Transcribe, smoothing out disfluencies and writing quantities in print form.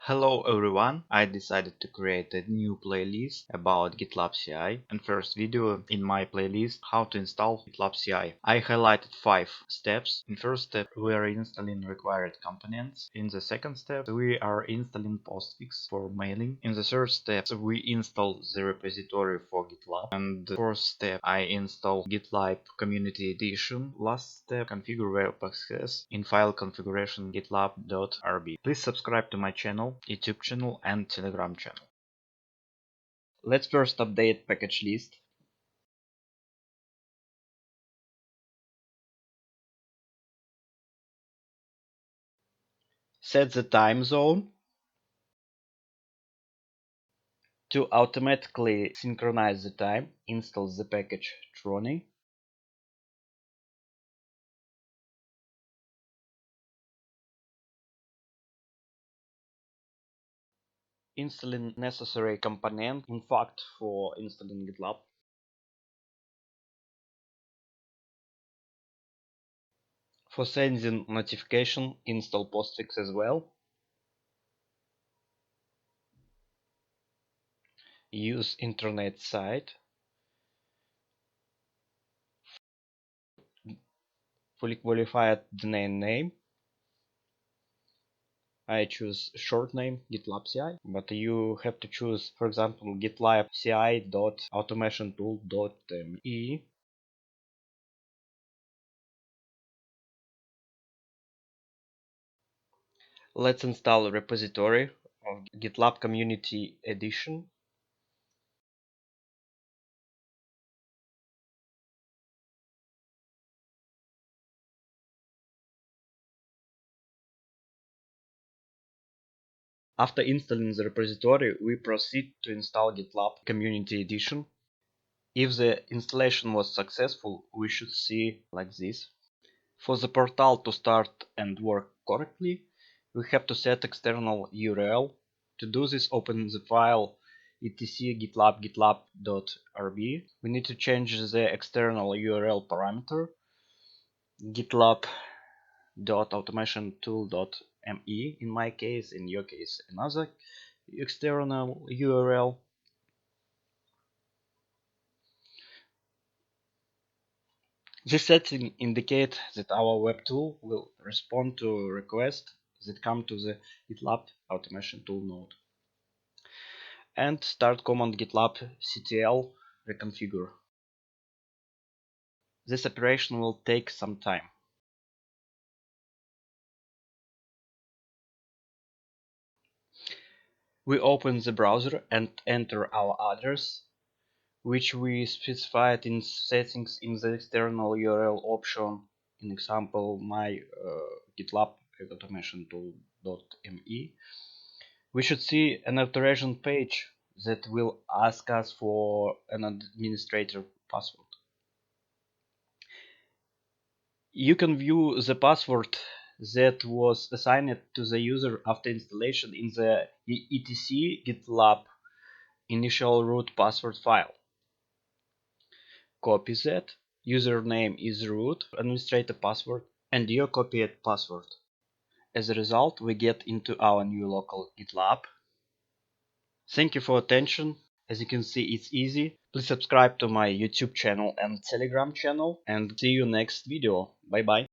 Hello everyone, I decided to create a new playlist about Gitlab CI and first video in my playlist how to install Gitlab CI. I highlighted 5 steps. In first step we are installing required components. In the second step we are installing postfix for mailing. In the third step we install the repository for Gitlab. And the fourth step I install Gitlab Community Edition. Last step configure web access in file configuration gitlab.rb. Please subscribe to my channel, YouTube channel and Telegram channel. Let's first update package list. Set the time zone. To automatically synchronize the time, install the package Trony. Installing necessary component, in fact, for installing GitLab. For sending notification, install postfix as well. Use internet site. Fully qualified domain name. I choose short name Gitlab CI, but you have to choose, for example, Gitlab CI.automationtool.me. Let's install a repository of Gitlab Community Edition. After installing the repository, we proceed to install Gitlab Community Edition. If the installation was successful, we should see like this. For the portal to start and work correctly, we have to set external URL. To do this, open the file etc gitlab.rb. We need to change the external URL parameter gitlab.automationtool.me in my case, in your case another external URL. This setting indicates that our web tool will respond to requests that come to the GitLab automation tool node. And start command gitlab ctl reconfigure. This operation will take some time. We open the browser and enter our address, which we specified in settings in the external URL option. In example, my GitLab automation tool.me. We should see an authorization page that will ask us for an administrator password. You can view the password that was assigned to the user after installation in the etc gitlab initial root password file. Copy that. Username is root, administrator password, and your copied password. As a result, we get into our new local GitLab. Thank you for attention. As you can see, it's easy. Please subscribe to my YouTube channel and Telegram channel, and see you next video. Bye bye.